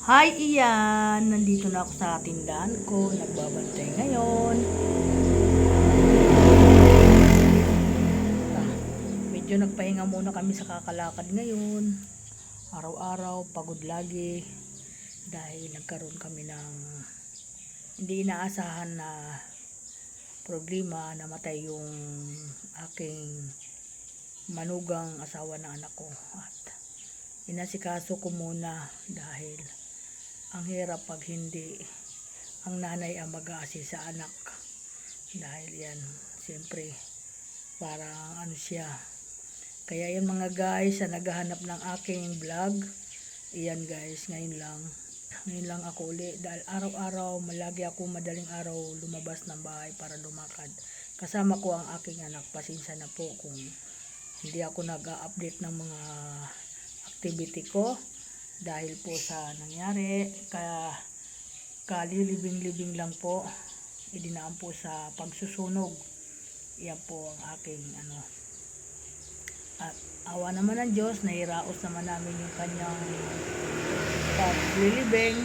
Hi, Ian! Nandito na ako sa tindahan ko. Nagbabantay ngayon. Ah, medyo nagpahinga muna kami sa kakalakad ngayon. Araw-araw, pagod lagi. Dahil nagkaroon kami ng hindi inaasahan na problema. Namatay yung aking manugang asawa ng anak ko. At inasikaso ko muna dahil ang hirap pag hindi ang nanay ang mag-aasist sa anak. Dahil yan, siyempre, parang ano siya. Kaya yan mga guys, sa naghahanap ng aking vlog, iyan guys, ngayon lang ako uli. Dahil araw-araw, malagi ako madaling araw lumabas ng bahay para lumakad. Kasama ko ang aking anak. Pasensya na po kung hindi ako nag-update ng mga activity ko. Dahil po sa nangyari, kalilibing-libing lang po, idinaan po sa pagsusunog. Yan po ang aking at awa naman ng Diyos, nahiraos naman namin yung kanyang paglilibing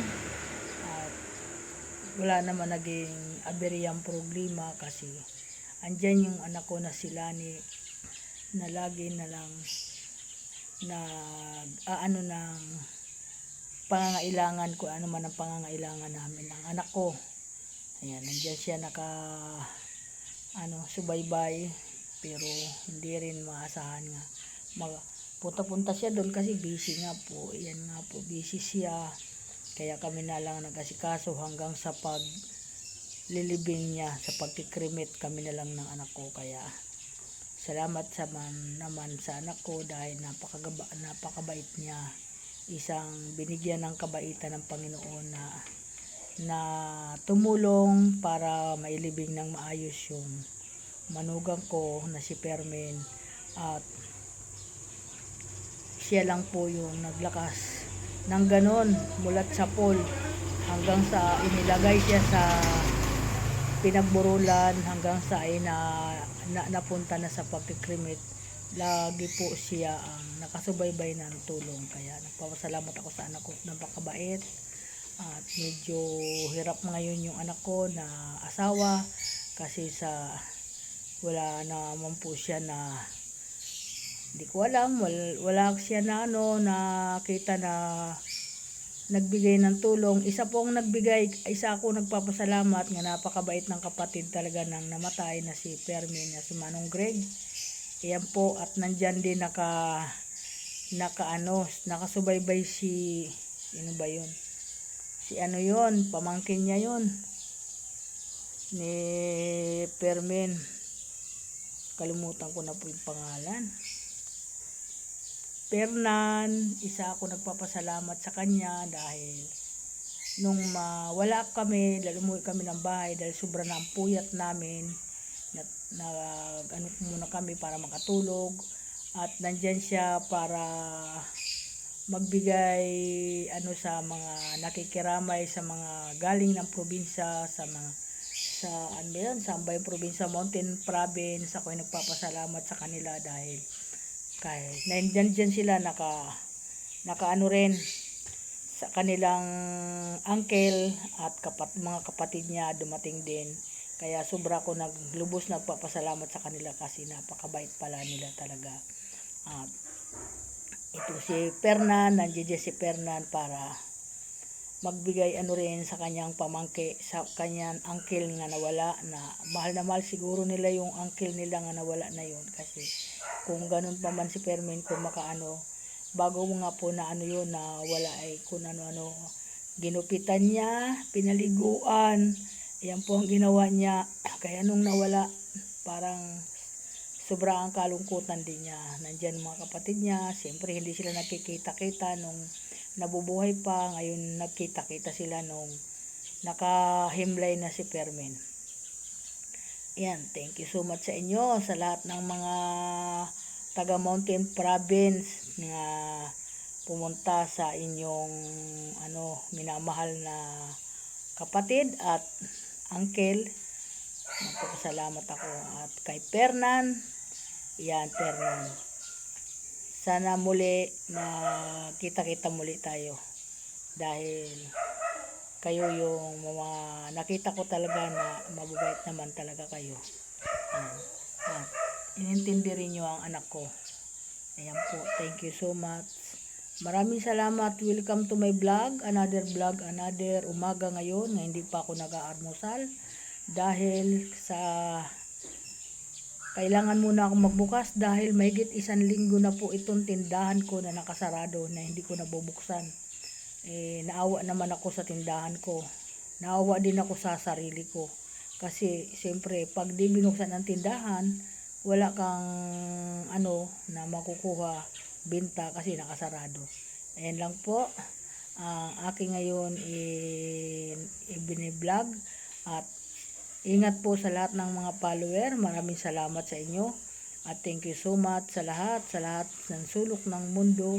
at wala naman naging aberiyang problema kasi andyan yung anak ko na sila ni na lagi na lang ng pangangailangan ko, ano man ang pangangailangan namin ng anak ko. Ayan, nandiyan siya subaybay, pero hindi rin maasahan nga punta-punta siya doon kasi busy nga po. Ayan nga po, busy siya. Kaya kami na lang nag-asikaso hanggang sa paglilibing niya, sa pagkikrimit kami na lang ng anak ko. Kaya salamat naman sa anak ko dahil napakabait niya. Isang binigyan ng kabaitan ng Panginoon na tumulong para mailibing ng maayos yung manugang ko na si Permen. At siya lang po yung naglakas ng ganon mulat sa pool hanggang sa inilagay siya sa pinagburulan, hanggang sa napunta na sa pagkikrimit. Lagi po siya ang nakasubaybay ng tulong. Kaya nagpapasalamat ako sa anak ko, napakabait. At medyo hirap ngayon yung anak ko na asawa kasi wala naman po siya na, hindi ko alam, wala siya na nakita na nagbigay ng tulong. Isa pong nagbigay, isa ako nagpapasalamat nga napakabait ng kapatid talaga ng namatay na si Permin, na si Manong Greg. Ayan po, at nandyan din nakasubaybay si ano ba yun? Si yun, pamangkin niya yun ni Permin. Kalimutan ko na po yung pangalan. Pernan, isa ako nagpapasalamat sa kanya dahil nung wala kami, lumuwi kami ng bahay dahil sobra na ang puyat namin. Muna kami para makatulog, at nandyan siya para magbigay sa mga nakikiramay, sa mga galing ng probinsya, sa Sambay probinsya, Mountain Province. Ako ay nagpapasalamat sa kanila dahil kahit nandyan sila naka rin sa kanilang uncle at mga kapatid niya dumating din. Kaya sobra ko naglubos nagpapasalamat sa kanila kasi napakabait pala nila talaga. At ito si Fernan, nandiyan si Fernan para magbigay rin sa kanyang pamangkin, sa kanyang uncle nga nawala, na mahal siguro nila yung uncle nila nga nawala na yun. Kasi kung ganun pa man si Fermin, kung bago nga po na yun na wala, ay kung ginupitan niya, pinaliguan. Yan po ang ginawa niya. Kaya nung nawala, parang sobra ang kalungkutan din niya. Nandyan mga kapatid niya, siyempre hindi sila nakikita-kita nung nabubuhay pa. Ngayon nagkita-kita sila nung nakahimlay na si Permen. Yan, thank you so much sa inyo, sa lahat ng mga taga Mountain Province na pumunta sa inyong minamahal na kapatid at uncle. Nagpapasalamat ako. At kay Fernan, sana muli na kita muli tayo. dahil kayo yung mga nakita ko talaga na mababait naman talaga kayo. Ayan. At inintindi rin nyo ang anak ko. Ayan po, thank you so much. Maraming salamat. Welcome to my vlog, another umaga ngayon na hindi pa ako nag-aalmusal dahil sa kailangan muna ako magbukas dahil mahigit 1 linggo na po itong tindahan ko na nakasarado na hindi ko nabubuksan. Naawa naman ako sa tindahan ko. Naawa din ako sa sarili ko. Kasi siyempre pag di binuksan ang tindahan, wala kang na makukuha benta kasi nakasarado. Ayan lang po ang aking ngayon ibiniblog. At ingat po sa lahat ng mga follower. Maraming salamat sa inyo. At thank you so much sa lahat ng sulok ng mundo.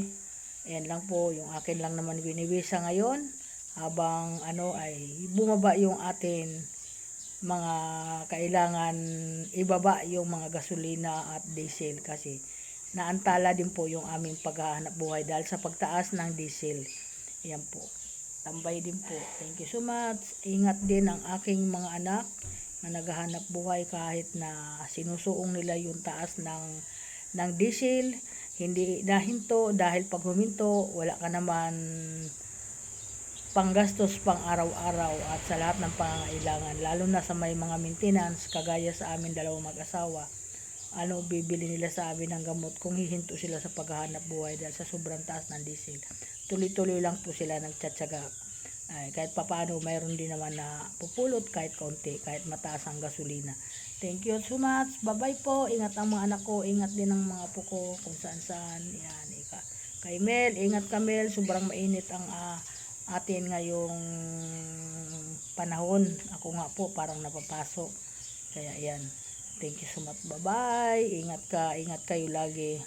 Ayan lang po, yung akin lang naman biniwisa ngayon habang ay bumaba yung atin mga kailangan ibaba yung mga gasolina at diesel kasi naantala din po yung aming paghahanap buhay dahil sa pagtaas ng diesel. Ayan po, tambay din po. Thank you so much. Ingat din ang aking mga anak na naghahanap buhay kahit na sinusuong nila yung taas ng diesel. Hindi nahinto dahil pag huminto wala ka naman panggastos pang araw-araw at sa lahat ng pangangailangan, lalo na sa may mga maintenance kagaya sa amin dalawang mag-asawa. Bibili nila sa amin ng gamot kung hihinto sila sa paghahanap buhay dahil sa sobrang taas ng diesel. Tuloy-tuloy lang po sila nagtsatsaga. Kahit papaano mayroon din naman na pupulot kahit kaunti, kahit mataas ang gasolina. Thank you so much. Bye-bye po. Ingat ang mga anak ko. Ingat din ang mga apo ko kung saan-saan. Yan. Kay Mel, ingat ka Mel. Sobrang mainit ang atin ngayong panahon. Ako nga po parang napapasok. Kaya yan. Thank you so much. Bye-bye. Ingat ka. Ingat kayo lagi.